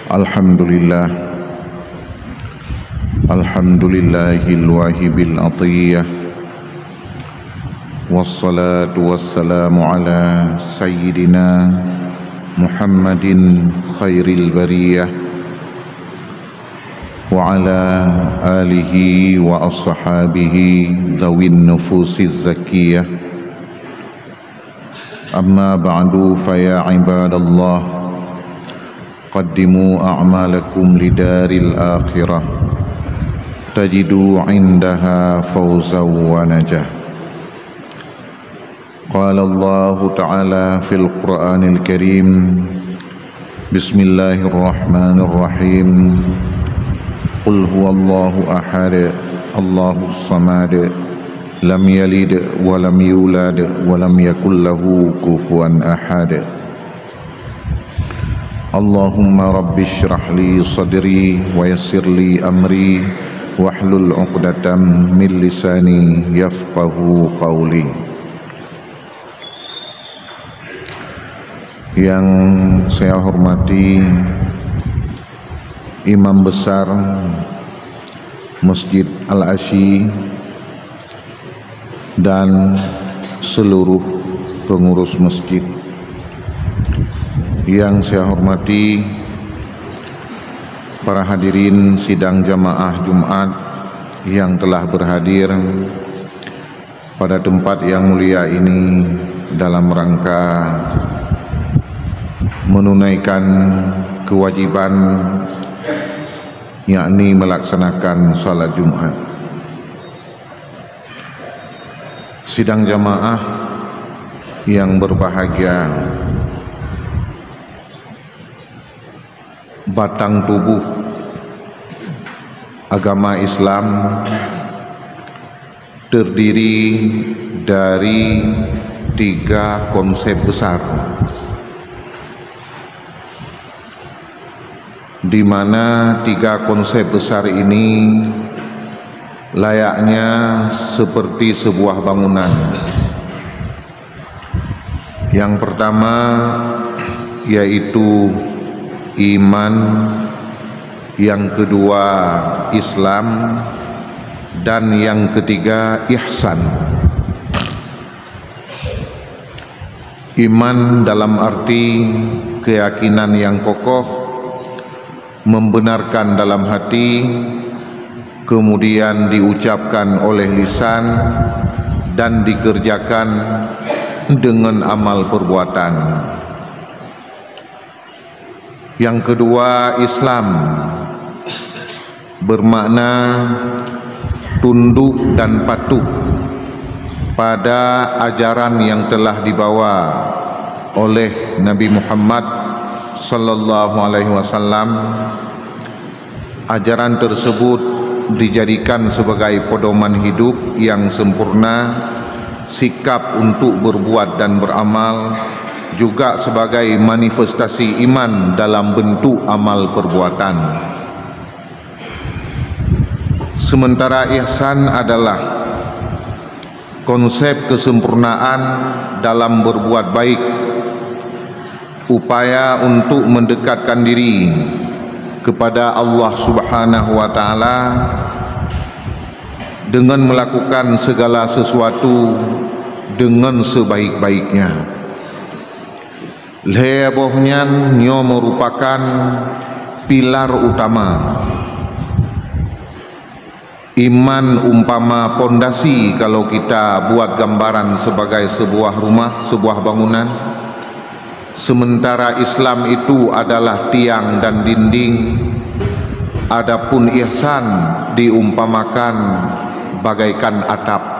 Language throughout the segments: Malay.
Alhamdulillah, Alhamdulillahil wahibil atiyah, wassalatu wassalamu ala sayyidina Muhammadin khairil bariyah wa ala alihi wa ashabihi dhawin nufusiz zakiyah. Amma ba'du, faya ibadallah, qaddimu a'malakum lidaril akhirah tajidu indaha fawzaw wa najah. Qala Allah ta'ala fil Qur'anil Karim, Bismillahirrahmanirrahim, Qul huwallahu ahad, Allahus samad, lam yalid wa lam yulad wa lam yakul lahu kufuwan ahad. Allahumma rabbi shrah li sadri wa yassir li amri wahlul 'uqdatam min lisani yafqahu qawli. Yang saya hormati Imam Besar Masjid Al-Asy dan seluruh pengurus masjid. Yang saya hormati para hadirin sidang jamaah Jumat yang telah berhadir pada tempat yang mulia ini dalam rangka menunaikan kewajiban, yakni melaksanakan salat Jumat. Sidang jamaah yang berbahagia, batang tubuh agama Islam terdiri dari 3 konsep besar, di mana 3 konsep besar ini layaknya seperti sebuah bangunan. Yang pertama yaitu iman, yang kedua Islam, dan yang ketiga ihsan. Iman dalam arti keyakinan yang kokoh, membenarkan dalam hati, kemudian diucapkan oleh lisan dan dikerjakan dengan amal perbuatan. Yang kedua Islam, bermakna tunduk dan patuh pada ajaran yang telah dibawa oleh Nabi Muhammad sallallahu alaihi wasallam. Ajaran tersebut dijadikan sebagai pedoman hidup yang sempurna, sikap untuk berbuat dan beramal juga sebagai manifestasi iman dalam bentuk amal perbuatan. Sementara ihsan adalah konsep kesempurnaan dalam berbuat baik, upaya untuk mendekatkan diri kepada Allah Subhanahu wa taala dengan melakukan segala sesuatu dengan sebaik-baiknya. Lebohnya nyo merupakan pilar utama. Iman umpama pondasi, kalau kita buat gambaran sebagai sebuah rumah, sebuah bangunan. Sementara Islam itu adalah tiang dan dinding. Adapun ihsan diumpamakan bagaikan atap.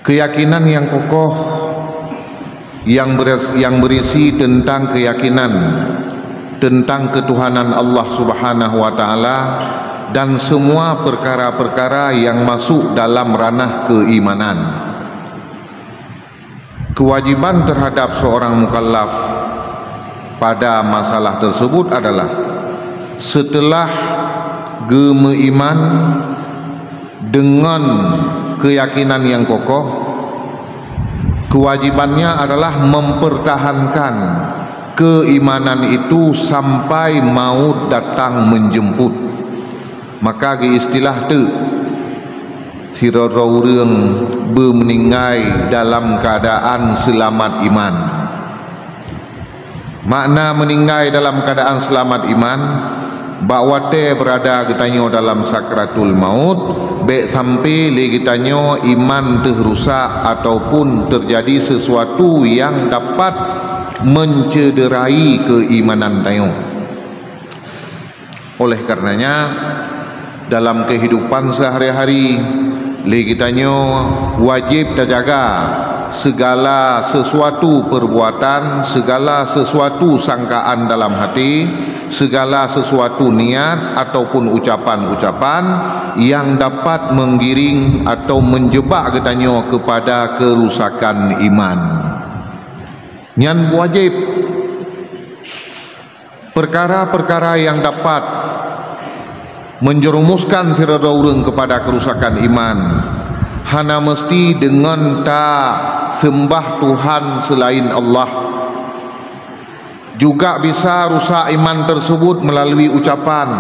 Keyakinan yang kokoh yang berisi tentang keyakinan tentang ketuhanan Allah Subhanahu wa taala dan semua perkara-perkara yang masuk dalam ranah keimanan. Kewajiban terhadap seorang mukallaf pada masalah tersebut adalah setelah gemeiman dengan keyakinan yang kokoh, kewajibannya adalah mempertahankan keimanan itu sampai maut datang menjemput. Maka ke istilah tu sirara urang bermeninggai dalam keadaan selamat iman. Makna meninggai dalam keadaan selamat iman, bakwate berada getanyo dalam sakratul maut, baik sampai le getanyo iman terrusak ataupun terjadi sesuatu yang dapat mencederai keimanan tayo. Oleh karenanya dalam kehidupan sehari-hari le getanyo wajib terjaga segala sesuatu perbuatan, segala sesuatu sangkaan dalam hati, segala sesuatu niat ataupun ucapan-ucapan yang dapat menggiring atau menjebak getanyo kepada kerusakan iman. Nyan wajib perkara-perkara yang dapat menjerumuskan sirara urang kepada kerusakan iman, hana mesti dengan tak sembah Tuhan selain Allah. Juga bisa rusak iman tersebut melalui ucapan,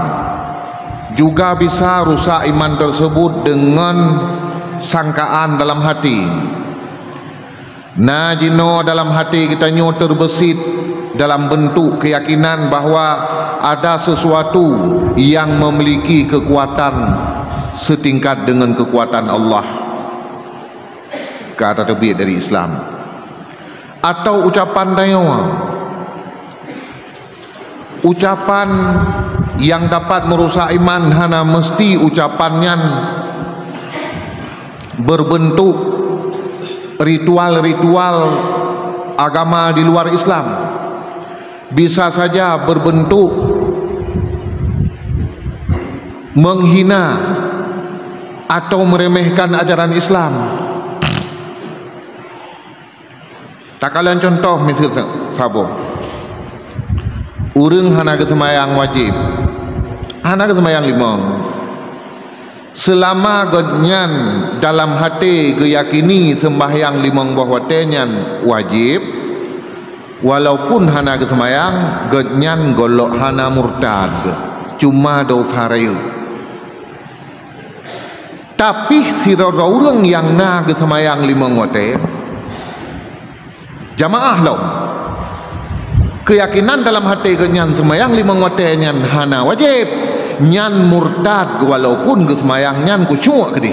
juga bisa rusak iman tersebut dengan sangkaan dalam hati. Nah, jino dalam hati kita nyo terbesit dalam bentuk keyakinan bahawa ada sesuatu yang memiliki kekuatan setingkat dengan kekuatan Allah, kata terbit dari Islam. Atau ucapan tayo, ucapan yang dapat merusak iman hana mesti ucapannya berbentuk ritual-ritual agama di luar Islam, bisa saja berbentuk menghina atau meremehkan ajaran Islam. Tak kalian contoh misal sabo urang hana ke semayang wajib, hana ke semayang limang, selama godnyan dalam hati keyakini sembahyang limang buah watenyan wajib, walaupun hana ke semayang godnyan golok hana murtad, cuma dosa raya. Tapi sirara urang yang na ke semayang limang wate jamaah lo, keyakinan dalam hati kenyan semayang limang wate nyan hana wajib, nyan murtad walaupun ke semayang nyan kusyuk ke di.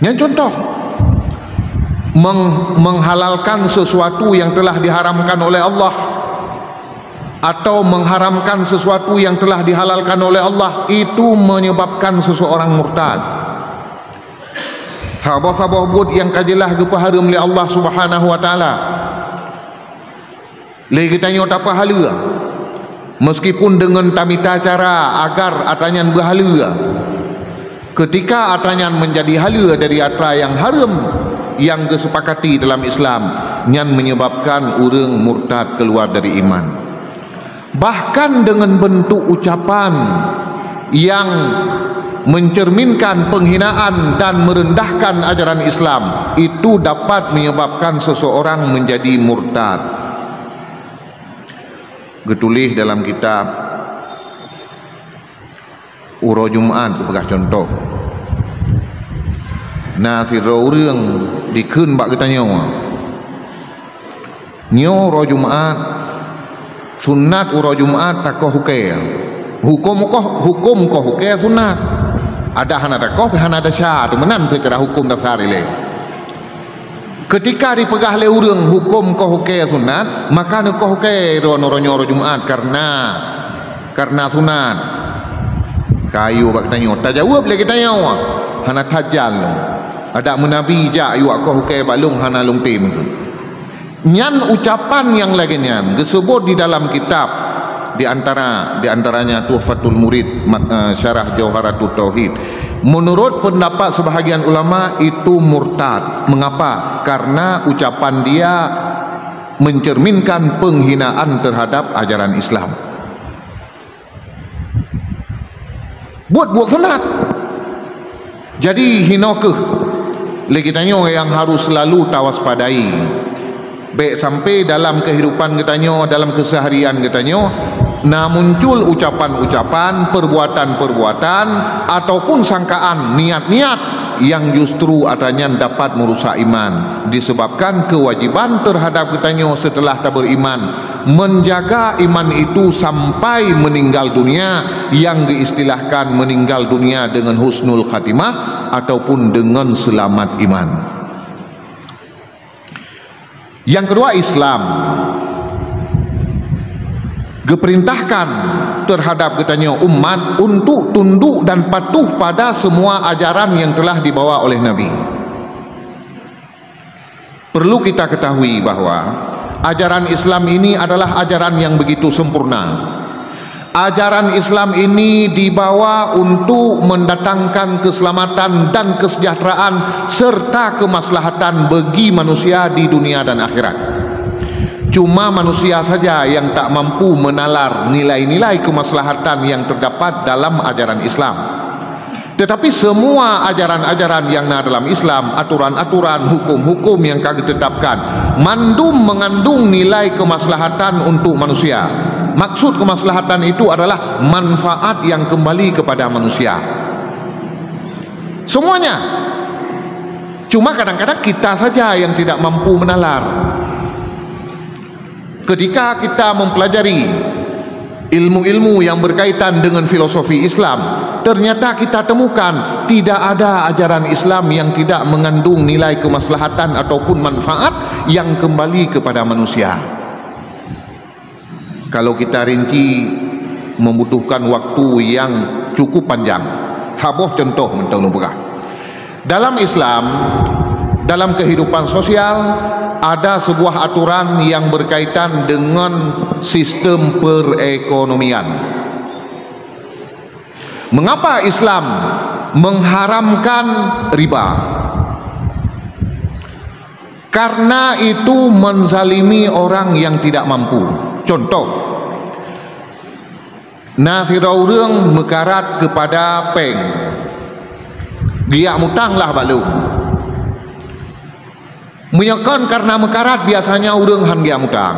Nyan contoh menghalalkan sesuatu yang telah diharamkan oleh Allah, atau mengharamkan sesuatu yang telah dihalalkan oleh Allah, itu menyebabkan seseorang murtad. Sahabat-sahabat buat yang kajilah kepaharam oleh Allah Subhanahu wa taala, le kitanya tak pahala meskipun dengan tamita cara agar atanyan berhala. Ketika atanyan menjadi hala dari atra yang haram yang disepakati dalam Islam, nyan menyebabkan urang murtad keluar dari iman. Bahkan dengan bentuk ucapan yang mencerminkan penghinaan dan merendahkan ajaran Islam, itu dapat menyebabkan seseorang menjadi murtad. Getulih dalam kitab Uro Jumaat bekas contoh. Nah, sira urang dikeun bak kita nyawa nyo Uro Jumaat sunat Uro Jumaat takoh hukai hukum koh hukai sunat ada hana takoh hana ada syah tu menan secara hukum dasar ile. Ketika dipegah le urang hukum koh hukai sunat, maka ne koh hukai ro Jumaat karena sunat kayu bak tanyo tak jawab lagi tanyo hana tajal ada menabi ja yu koh hukai balung hana lungtim. Nyan ucapan yang lagi nyan disebut di dalam kitab, di antaranya Tuhfatul Murid Syarah Jauharatul Tauhid. Menurut pendapat sebahagian ulama itu murtad. Mengapa? Karena ucapan dia mencerminkan penghinaan terhadap ajaran Islam. Buat sunat Jadi hinokeh lagi tanya yang harus selalu tawaspadai. Baik sampai dalam kehidupan katanya, dalam keseharian katanya, nah muncul ucapan-ucapan, perbuatan-perbuatan ataupun sangkaan, niat-niat yang justru adanya dapat merusak iman, disebabkan kewajiban terhadap katanya setelah tak beriman menjaga iman itu sampai meninggal dunia, yang diistilahkan meninggal dunia dengan husnul khatimah ataupun dengan selamat iman. Yang kedua, Islam diperintahkan terhadap katanya umat untuk tunduk dan patuh pada semua ajaran yang telah dibawa oleh Nabi. Perlu kita ketahui bahwa ajaran Islam ini adalah ajaran yang begitu sempurna. Ajaran Islam ini dibawa untuk mendatangkan keselamatan dan kesejahteraan serta kemaslahatan bagi manusia di dunia dan akhirat. Cuma manusia saja yang tak mampu menalar nilai-nilai kemaslahatan yang terdapat dalam ajaran Islam. Tetapi semua ajaran-ajaran yang ada dalam Islam, aturan-aturan, hukum-hukum yang kami tetapkan, mandum mengandung nilai kemaslahatan untuk manusia. Maksud kemaslahatan itu adalah manfaat yang kembali kepada manusia. Semuanya. Cuma kadang-kadang kita saja yang tidak mampu menalar. Ketika kita mempelajari ilmu-ilmu yang berkaitan dengan filosofi Islam, ternyata kita temukan tidak ada ajaran Islam yang tidak mengandung nilai kemaslahatan ataupun manfaat yang kembali kepada manusia. Kalau kita rinci membutuhkan waktu yang cukup panjang. Saboh contoh mentang lubah. Dalam Islam, dalam kehidupan sosial ada sebuah aturan yang berkaitan dengan sistem perekonomian. Mengapa Islam mengharamkan riba? Karena itu menzalimi orang yang tidak mampu. Contoh, nasirau orang mekarat kepada peng, dia mutanglah balung. Menyekan karena mekarat biasanya orang han dia mutang.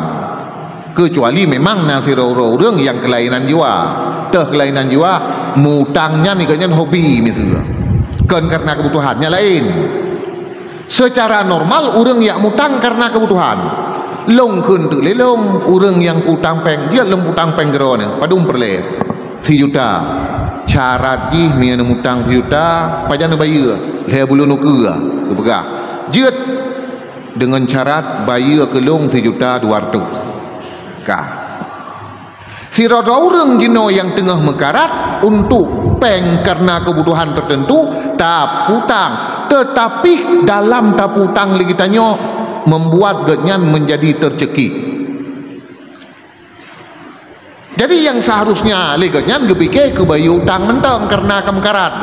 Kecuali memang nasirau orang yang kelainan jiwa. Teh kelainan jiwa, mutangnya ni kan hobi misalnya. Kan karena kebutuhannya lain. Secara normal orang yang mutang karena kebutuhan. Long kun tu lelong orang yang utang peng, dia lem utang peng gerone padung perle 4 juta syarat ji ni anu utang 4 juta pajan bayar le bulu nuka kepegah jet dengan syarat bayar ke long 4 juta 200 kah si roda orang jino yang tengah mekarat untuk peng karena kebutuhan tertentu tak utang, tetapi dalam tak utang lagi tanya membuat genyan menjadi tercekik. Jadi yang seharusnya legenyan gepikir ke bayu utang mentang karena kemekarat.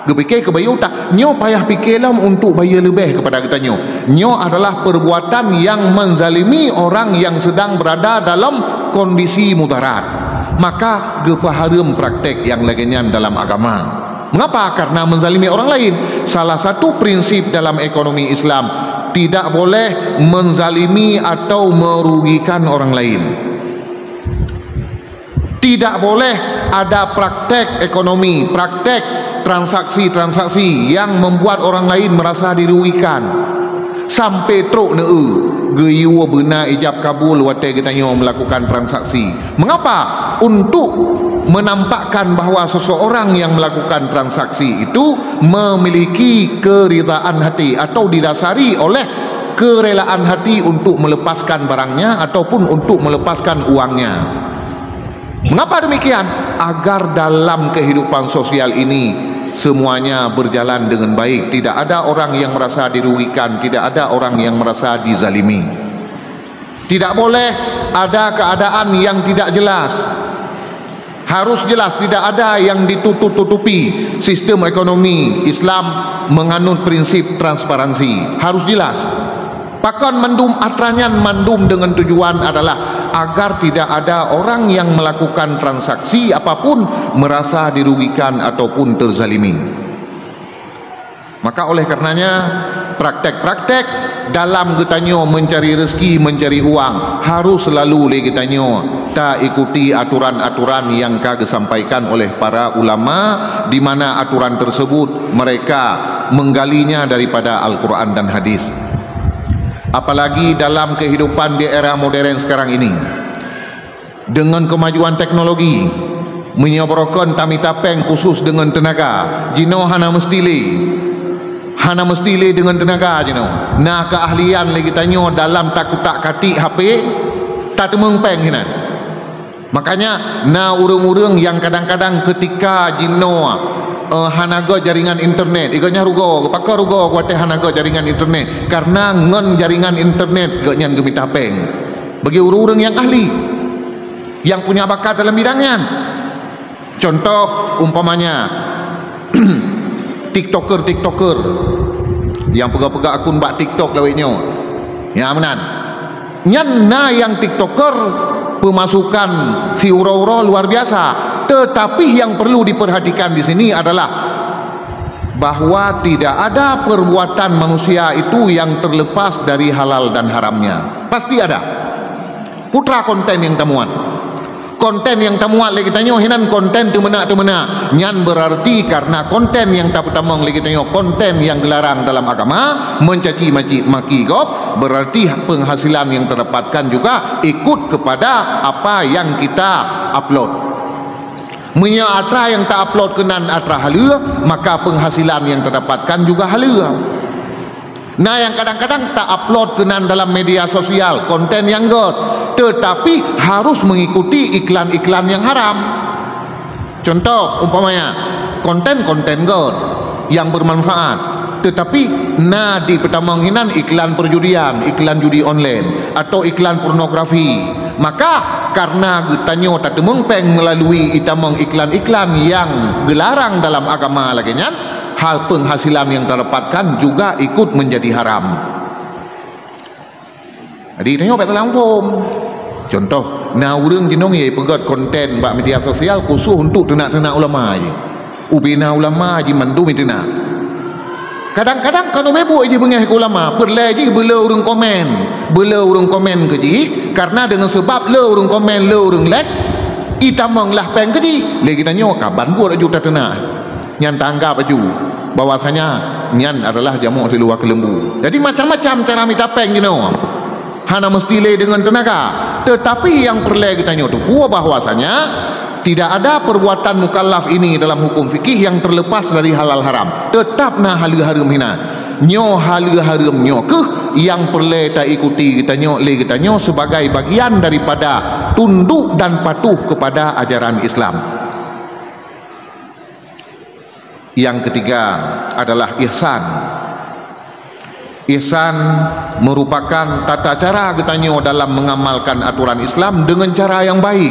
Gepikir ke bayu utang, nyo payah pikirlah untuk bayar lebih kepada kita nyo. Nyo adalah perbuatan yang menzalimi orang yang sedang berada dalam kondisi mudarat. Maka gepaharum praktek yang legenyan dalam agama. Mengapa? Karena menzalimi orang lain. Salah satu prinsip dalam ekonomi Islam, tidak boleh menzalimi atau merugikan orang lain. Tidak boleh ada praktek ekonomi, praktek transaksi-transaksi yang membuat orang lain merasa dirugikan. Sampai truk neu geyu benar ijab kabul wate kita nyo melakukan transaksi. Mengapa? Untuk menampakkan bahawa seseorang yang melakukan transaksi itu memiliki keridaan hati atau didasari oleh kerelaan hati untuk melepaskan barangnya ataupun untuk melepaskan uangnya. Mengapa demikian? Agar dalam kehidupan sosial ini semuanya berjalan dengan baik, tidak ada orang yang merasa dirugikan, tidak ada orang yang merasa dizalimi. Tidak boleh ada keadaan yang tidak jelas. Harus jelas, tidak ada yang ditutup-tutupi. Sistem ekonomi Islam menganut prinsip transparansi. Harus jelas. Pakan mandum atranyan mandum dengan tujuan adalah agar tidak ada orang yang melakukan transaksi apapun merasa dirugikan ataupun terzalimi. Maka oleh karenanya praktek-praktek dalam getanyo mencari rezeki, mencari uang harus selalu le getanyo ta ikuti aturan-aturan yang kage sampaikan oleh para ulama, di mana aturan tersebut mereka menggalinya daripada Al-Quran dan hadis. Apalagi dalam kehidupan di era modern sekarang ini, dengan kemajuan teknologi menyebabkan tamitapeng khusus dengan tenaga jino hana mestile dengan tenaga jino na keahlian lagi tanyo dalam takutak katik HP tak temengpeng hinan. Makanya na urang-urang yang kadang-kadang ketika jino hanaga jaringan internet iganya rugo pakar rugo kuate hanaga jaringan internet karena ngen jaringan internet gaknyan gemitapeng bagi urang-urang yang ahli yang punya bakat dalam bidangnya. Contoh umpamanya tiktoker yang pegak-pegak akun bak TikTok lawitnya ya menan nyan na yang tiktoker pemasukan si uro-uro luar biasa, tetapi yang perlu diperhatikan di sini adalah bahwa tidak ada perbuatan manusia itu yang terlepas dari halal dan haramnya. Pasti ada putra konten yang temuan lagi tanyo hinan konten temena nyan berarti karena konten yang tak pertama lagi tanyo konten yang gelarang dalam agama mencaci maki gop, berarti penghasilan yang terdapatkan juga ikut kepada apa yang kita upload. Menya atra yang tak upload kenan atra halua, maka penghasilan yang terdapatkan juga halua. Nah yang kadang-kadang tak upload kenan dalam media sosial konten yang god, tetapi harus mengikuti iklan-iklan yang haram. Contoh umpamanya konten-konten god yang bermanfaat, tetapi nah di pertama hinan iklan perjudian, iklan judi online atau iklan pornografi, maka karena getanyo tak temengpeng melalui itamong iklan-iklan yang dilarang dalam agama lagi nyan, hal penghasilan yang terdapatkan juga ikut menjadi haram. Jadi tengok pada langsung. Contoh, nah urang jenong ye pegat konten bak media sosial khusus untuk tenak-tenak ulama je. Ubina ulama je mandu mitena. Kadang-kadang kalau bebuk je bengah ke ulama, perle je bela urang komen ke je, karena dengan sebab le urang komen, le urang like, itamong lah peng ke je. Lagi tanya kaban buat juta tenak. Nyan tanggap baju bahwasanya nyan adalah jamu di luar kelembu. Jadi macam-macam cara minta peng you know. Hana mesti le dengan tenaga, tetapi yang perlu kita tanya tu bahwasanya tidak ada perbuatan mukallaf ini dalam hukum fikih yang terlepas dari halal haram. Tetap na halal haram hina nyo halal haram nyo ke yang perlu kita ikuti kita nyo le kita nyo sebagai bagian daripada tunduk dan patuh kepada ajaran Islam. Yang ketiga adalah ihsan. Ihsan merupakan tata cara getanyo dalam mengamalkan aturan Islam dengan cara yang baik.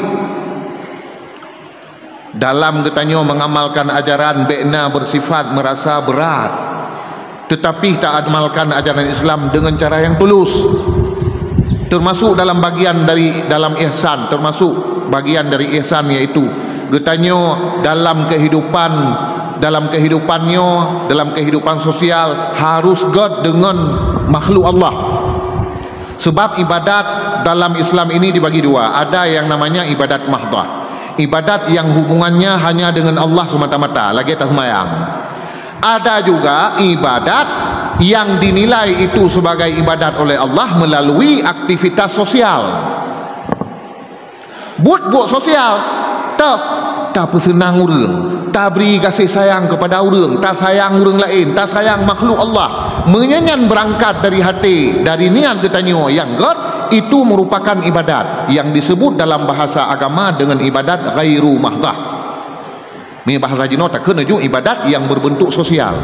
Dalam getanyo mengamalkan ajaran bekna bersifat merasa berat, tetapi tak amalkan ajaran Islam dengan cara yang tulus. Termasuk dalam bagian dari dalam ihsan, termasuk bagian dari ihsan yaitu getanyo dalam kehidupan sosial harus god dengan makhluk Allah. Sebab ibadat dalam Islam ini dibagi dua. Ada yang namanya ibadat mahdah, ibadat yang hubungannya hanya dengan Allah semata-mata, lagi tak sembahyang. Ada juga ibadat yang dinilai itu sebagai ibadat oleh Allah melalui aktivitas sosial. Buat sosial tak senang urang, tak beri kasih sayang kepada urang, tak sayang urang lain, tak sayang makhluk Allah, menyanyan berangkat dari hati, dari niat getanyo yang god, itu merupakan ibadat yang disebut dalam bahasa agama dengan ibadat ghairu mahdah. Ini bahasa jino tak kena juga ibadat yang berbentuk sosial.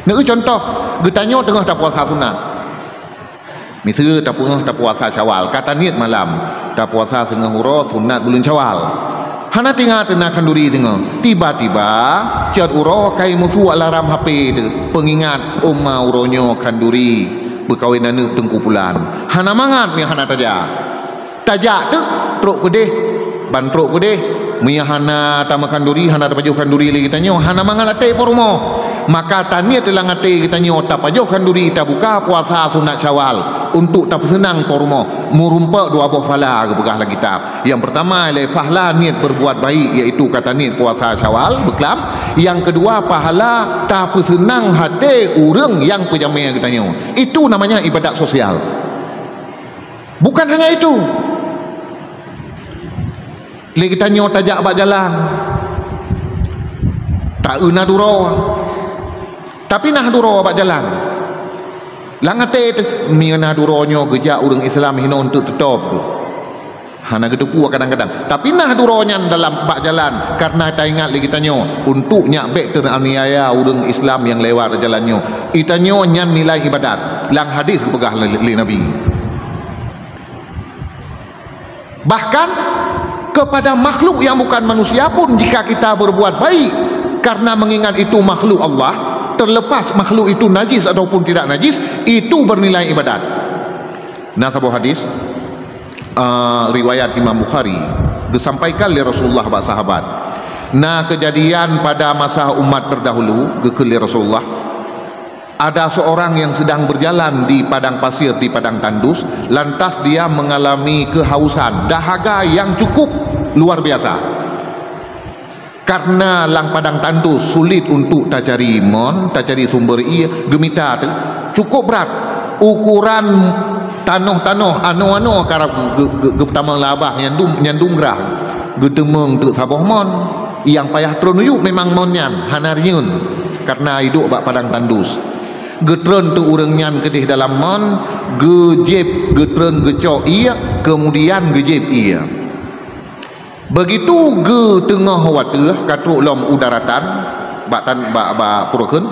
Ini contoh getanyo tengah tak puasa sunat, misalnya tak puasa Syawal, kata niat malam tak puasa setengah huruf sunat bulan Syawal. Hana tinggal tenakan duri tengah, tiba-tiba cat uro kai musuh alarm HP tu, pengingat umma uronyo kanduri berkawinan tengkupulan. Hana mangat ni hana tajak tu truk kedeh ban truk kedeh mia hana tamakan duri, hana baju kanduri lagi tanyo hana mangat atai por rumah maka tania telah ngate kita nyo ta pajokan duri ta buka puasa sunat Syawal untuk ta senang pormo murumpa dua buah pahala ke begah lagi kitab. Yang pertama ialah pahala niat berbuat baik, iaitu kata niat puasa Syawal beklam. Yang kedua pahala ta senang hati urang yang pejamai kita nyo. Itu namanya ibadat sosial. Bukan hanya itu. Le kita nyo tajak bak jalan. Tak una duro. Tapi nah duro bak jalan. Langate miana duronyo gejak urang Islam hino untuk tetap. Hana gedepu kadang-kadang. Tapi nah duronya dalam bak jalan karena ta ingat le kita nyo untuk nyak bek teraniaya urang Islam yang lewat jalannya. Ita nyo nyan nilai ibadat. Lang hadis kepegah le Nabi. Bahkan kepada makhluk yang bukan manusia pun jika kita berbuat baik karena mengingat itu makhluk Allah, terlepas makhluk itu najis ataupun tidak najis, itu bernilai ibadat. Nah, sebuah hadis riwayat Imam Bukhari disampaikan oleh Rasulullah bak sahabat. Nah, kejadian pada masa umat terdahulu gekeli Rasulullah, ada seorang yang sedang berjalan di padang pasir, di padang tandus, lantas dia mengalami kehausan, dahaga yang cukup luar biasa. Karena lang padang tandus sulit untuk tak cari sumber air, gemita tu cukup berat. Ukuran tanah anu karab getamang labah nyandung gerah. Getemeng tu sabah mon yang payah tronuyuk memang monyan hanariun karena hidup bak padang tandus. Getren tu urang nyan kedih dalam mon, gejep getren gecok ia, kemudian gejep ia. Begitu ge tengah water katruk lom udaratan bak purkeun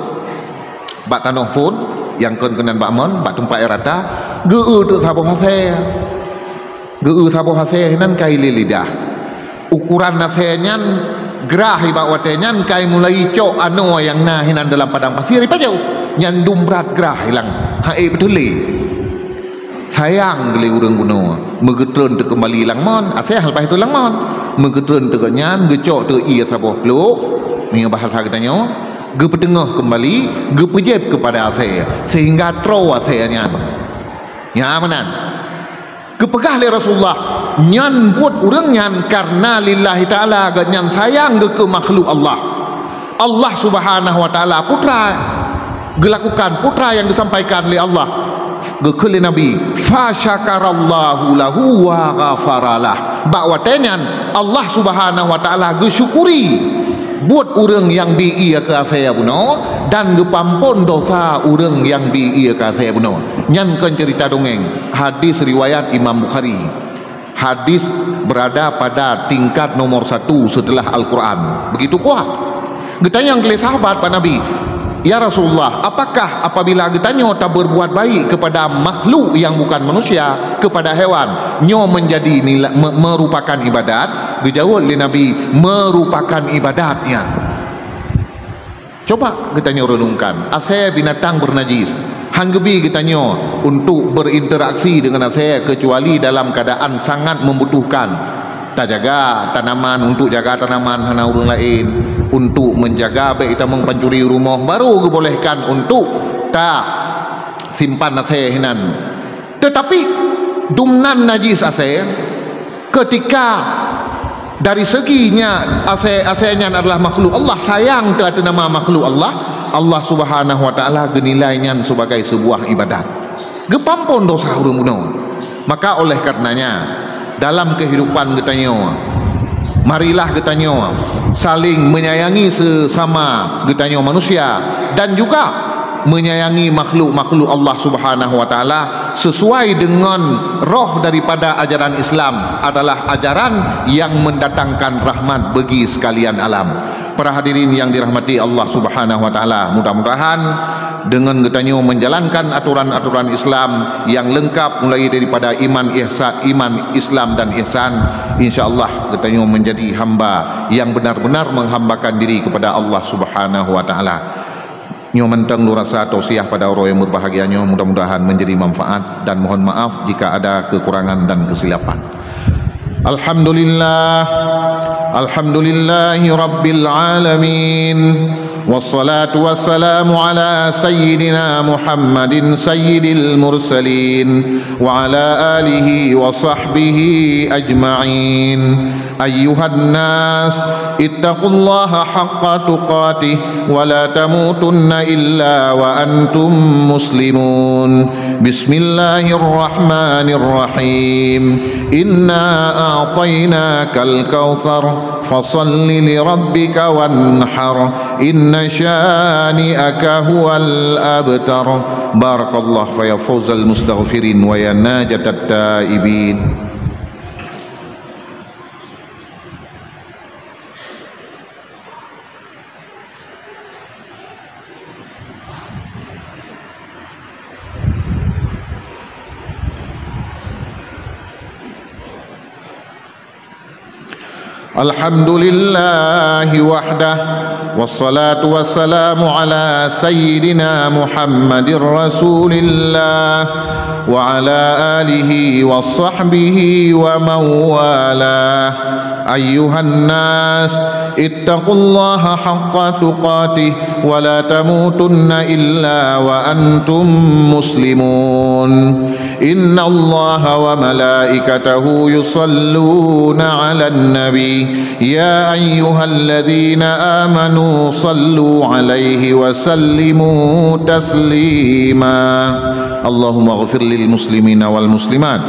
bak tanah pun yang kenan bak mon bak tempat rata ge tu saboh hase. Ge saboh hase nan kai lidah. Ukuran nase nyan gerah ibak wate nyan kai mulai cok anu yang nah hinan dalam padang pasir ipajau. Nyandum berat gerah hilang hae betul sayang geli urang kuno megetreun teu kembali lang mon aseh lepas itu lang mon megetreun teu nyan gecok teu ia saboh peluk ni bahasa kita nyo ge petengah kembali ge pejep kepada aseh sehingga tro aseh nyan nyamanan kepegah le Rasulullah nyan buat urang nyan karena lillahi taala ge nyan sayang ge ke makhluk Allah Subhanahu wa taala putra gelakukan putra yang disampaikan oleh Allah gekeli Nabi fa syakarallahu lahu wa ghafaralah bakwatenyan Allah Subhanahu wa taala gesyukuri buat urang yang bi ia ke saya buno dan gepampun dosa urang yang bi ia ke saya buno. Nyankeun cerita dongeng hadis riwayat Imam Bukhari. Hadis berada pada tingkat nomor 1 setelah Al-Quran. Begitu kuat. Getanya yang sahabat Pak Nabi, ya Rasulullah, apakah apabila kita nyo tak berbuat baik kepada makhluk yang bukan manusia, kepada hewan, nyo menjadi nilai, merupakan ibadat? Dijawab oleh Nabi, merupakan ibadatnya. Coba kita nyo renungkan, asal binatang bernajis, hanggebi kita nyo untuk berinteraksi dengan asal kecuali dalam keadaan sangat membutuhkan. Tak jaga tanaman, untuk jaga tanaman hana urang lain, untuk menjaga baik kita mengpancuri rumah baru dibolehkan untuk tak simpan aseh hinan. Tetapi dumnan najis aseh ketika dari seginya asehnya adalah makhluk Allah, sayang ke nama makhluk Allah Subhanahu wa taala genilainya sebagai sebuah ibadat. Gepampun dosa urang bunuh. Maka oleh karenanya dalam kehidupan kita nyo, marilah kita nyo saling menyayangi sesama kita nyo manusia dan juga menyayangi makhluk-makhluk Allah Subhanahu wa taala sesuai dengan roh daripada ajaran Islam, adalah ajaran yang mendatangkan rahmat bagi sekalian alam. Para hadirin yang dirahmati Allah Subhanahu wa taala, mudah-mudahan dengan kita nyo menjalankan aturan-aturan Islam yang lengkap mulai daripada iman Islam dan ihsan, insyaallah kita nyo menjadi hamba yang benar-benar menghambakan diri kepada Allah Subhanahu wa taala. Nyo mentang lu rasa tausiah pada orang yang berbahagia nyo, mudah-mudahan menjadi manfaat, dan mohon maaf jika ada kekurangan dan kesilapan. Alhamdulillah, alhamdulillahi rabbil alamin. والصلاة والسلام على سيدنا محمد سيد المرسلين وعلى آله وصحبه أجمعين. أيها الناس اتقوا الله حق تقاته ولا تموتن إلا وأنتم مسلمون. بسم الله الرحمن الرحيم. إنا أعطيناك الكوثر فصل لربك وانحر إن شانئك هو الأبتر. بارك الله فيا فوز المستغفرين ويا ناجة التائبين. الحمد لله وحده والصلاة والسلام على سيدنا محمد رسول الله وعلى آله وصحبه ومن والاه. أيها الناس اتقوا الله حق تقاته ولا تموتن إلا وأنتم مسلمون. إن الله وملائكته يصلون على النبي يا أيها الذين آمنوا صلوا عليه وسلموا تسليما. اللهم اغفر للمسلمين والمسلمات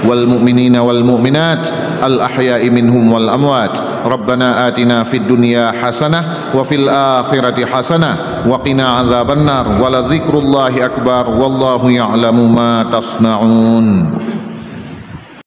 والمؤمنين والمؤمنات الأحياء منهم والأموات. ربنا آتنا في الدنيا حسنة وفي الآخرة حسنة وقنا عذاب النار ولذكر الله أكبر والله يعلم ما تصنعون.